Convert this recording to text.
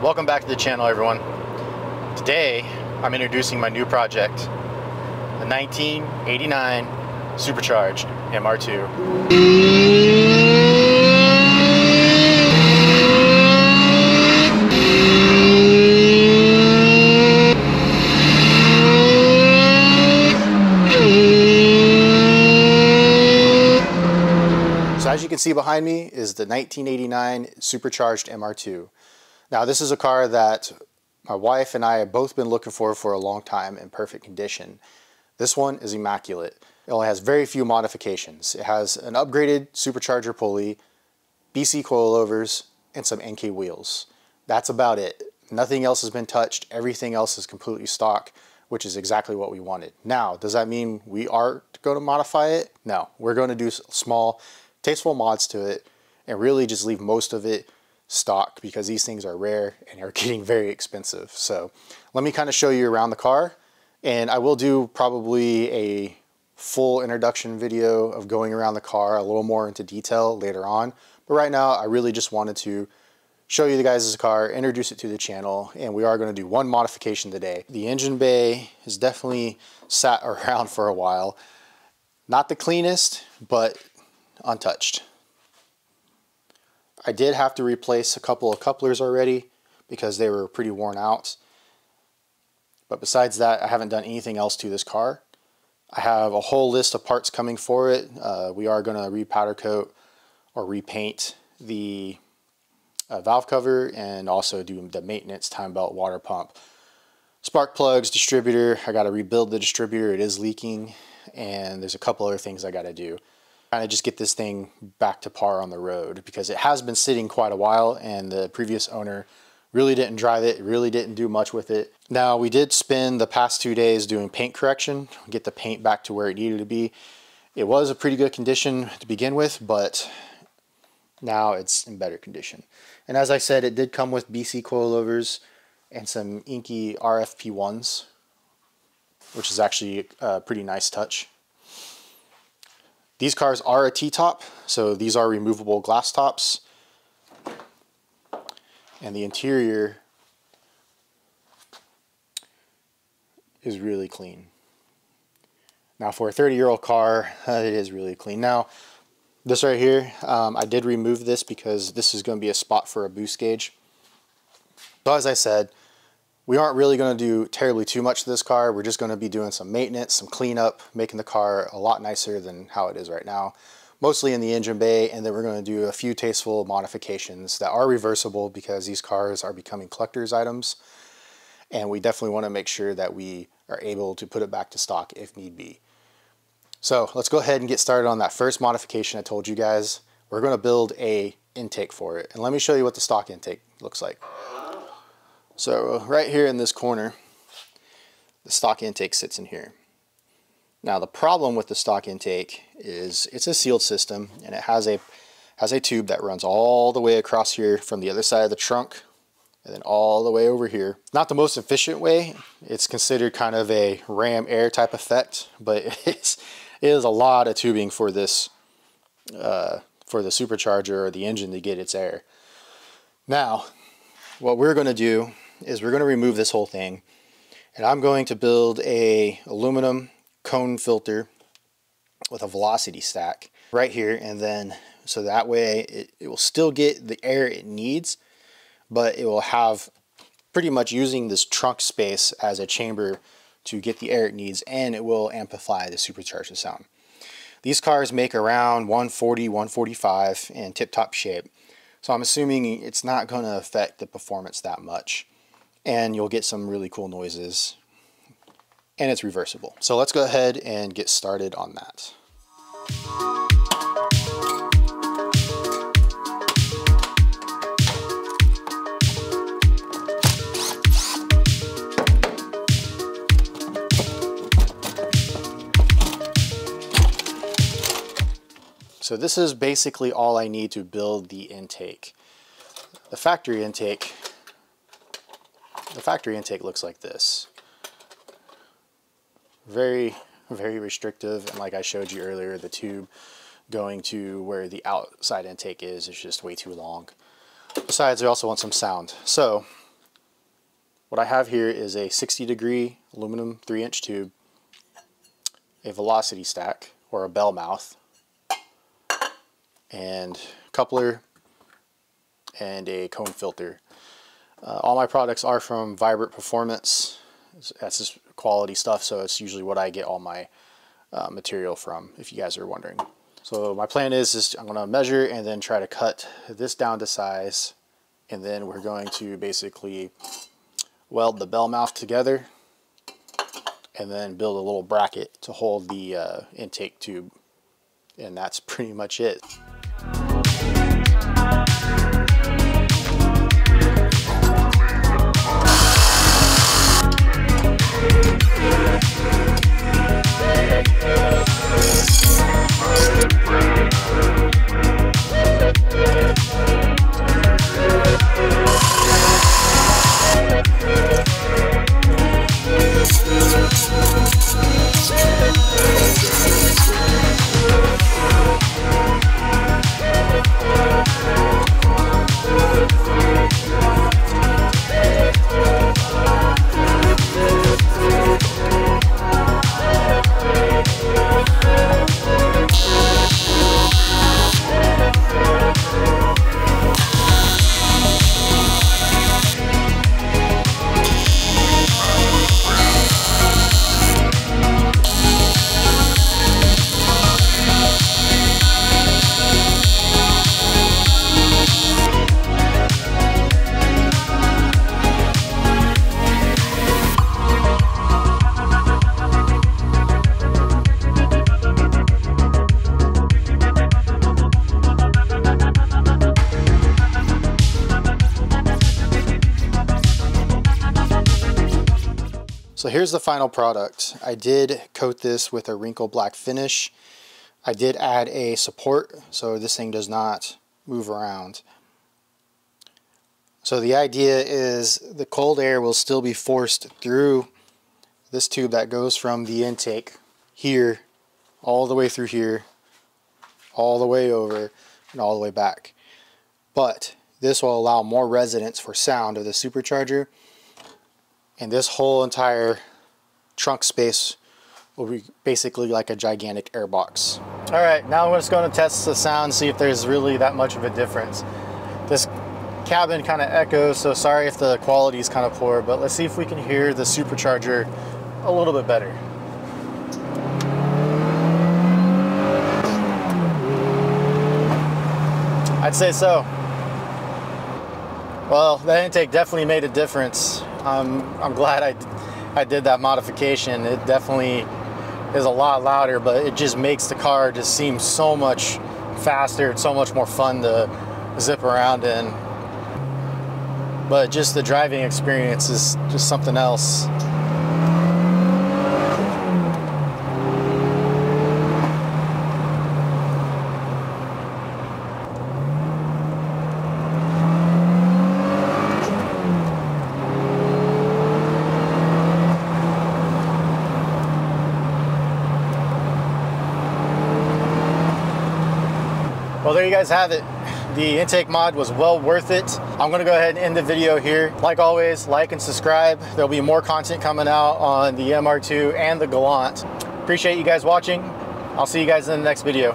Welcome back to the channel, everyone. Today I'm introducing my new project, the 1989 Supercharged MR2. So as you can see behind me is the 1989 Supercharged MR2. Now this is a car that my wife and I have both been looking for a long time in perfect condition. This one is immaculate. It only has very few modifications. It has an upgraded supercharger pulley, BC coilovers, and some NK wheels. That's about it. Nothing else has been touched. Everything else is completely stock, which is exactly what we wanted. Now, does that mean we are going to modify it? No, we're going to do small, tasteful mods to it and really just leave most of it stock because these things are rare and are getting very expensive. So let me kind of show you around the car, and I will do probably a full introduction video of going around the car a little more into detail later on. But right now I really just wanted to show you the guys' car, introduce it to the channel, and we are going to do one modification today. The engine bay has definitely sat around for a while. Not the cleanest, but untouched. I did have to replace a couple of couplers already because they were pretty worn out. But besides that, I haven't done anything else to this car. I have a whole list of parts coming for it. We are going to repowder coat or repaint the valve cover and also do the maintenance time belt, water pump, spark plugs, distributor. I got to rebuild the distributor. It is leaking, and there's a couple other things I got to do. Kind of just get this thing back to par on the road because it has been sitting quite a while and the previous owner really didn't drive it, really didn't do much with it. Now we did spend the past 2 days doing paint correction, get the paint back to where it needed to be. It was a pretty good condition to begin with, but now it's in better condition. And as I said, it did come with BC coilovers and some inky RFP1s, which is actually a pretty nice touch. These cars are a T-top, so these are removable glass tops. And the interior is really clean. Now for a 30-year-old car, it is really clean. Now, this right here, I did remove this because this is going to be a spot for a boost gauge. So as I said, we aren't really going to do terribly too much to this car. We're just going to be doing some maintenance, some cleanup, making the car a lot nicer than how it is right now. Mostly in the engine bay, and then we're going to do a few tasteful modifications that are reversible because these cars are becoming collector's items. And we definitely want to make sure that we are able to put it back to stock if need be. So let's go ahead and get started on that first modification I told you guys. We're going to build a intake for it. And let me show you what the stock intake looks like. So right here in this corner, the stock intake sits in here. Now the problem with the stock intake is it's a sealed system, and it has a tube that runs all the way across here from the other side of the trunk and then all the way over here. Not the most efficient way. It's considered kind of a ram air type effect, but it is a lot of tubing for this for the supercharger or the engine to get its air. Now what we're going to do is we're going to remove this whole thing, and I'm going to build a aluminum cone filter with a velocity stack right here, and then so that way it will still get the air it needs, but it will have pretty much using this trunk space as a chamber to get the air it needs, and it will amplify the supercharger sound. These cars make around 140, 145 in tip-top shape, so I'm assuming it's not going to affect the performance that much, and you'll get some really cool noises, and it's reversible. So let's go ahead and get started on that. So this is basically all I need to build the intake. The factory intake looks like this. Very, very restrictive, and like I showed you earlier, the tube going to where the outside intake is just way too long. Besides, I also want some sound. So What I have here is a 60-degree aluminum 3-inch tube, a velocity stack or a bell mouth, and coupler, and a cone filter. All my products are from Vibrant Performance. That's just quality stuff, so it's usually what I get all my material from, if you guys are wondering. So my plan is I'm going to measure and then try to cut this down to size, and then we're going to basically weld the bell mouth together and then build a little bracket to hold the intake tube, and that's pretty much it. So here's the final product. I did coat this with a wrinkle black finish. I did add a support so this thing does not move around. So the idea is the cold air will still be forced through this tube that goes from the intake here all the way through here, all the way over, and all the way back. But this will allow more resonance for sound of the supercharger, and this whole entire trunk space will be basically like a gigantic air box. All right, now I'm just going to test the sound, see if there's really that much of a difference. This cabin kind of echoes, so sorry if the quality is kind of poor, but let's see if we can hear the supercharger a little bit better. I'd say so. Well, the intake definitely made a difference. I'm glad I did that modification. It definitely is a lot louder, but it just makes the car just seem so much faster. It's so much more fun to zip around in. But just the driving experience is just something else. Well, there you guys have it. The intake mod was well worth it. I'm gonna go ahead and end the video here. Like always, like and subscribe. There'll be more content coming out on the MR2 and the Galant. Appreciate you guys watching. I'll see you guys in the next video.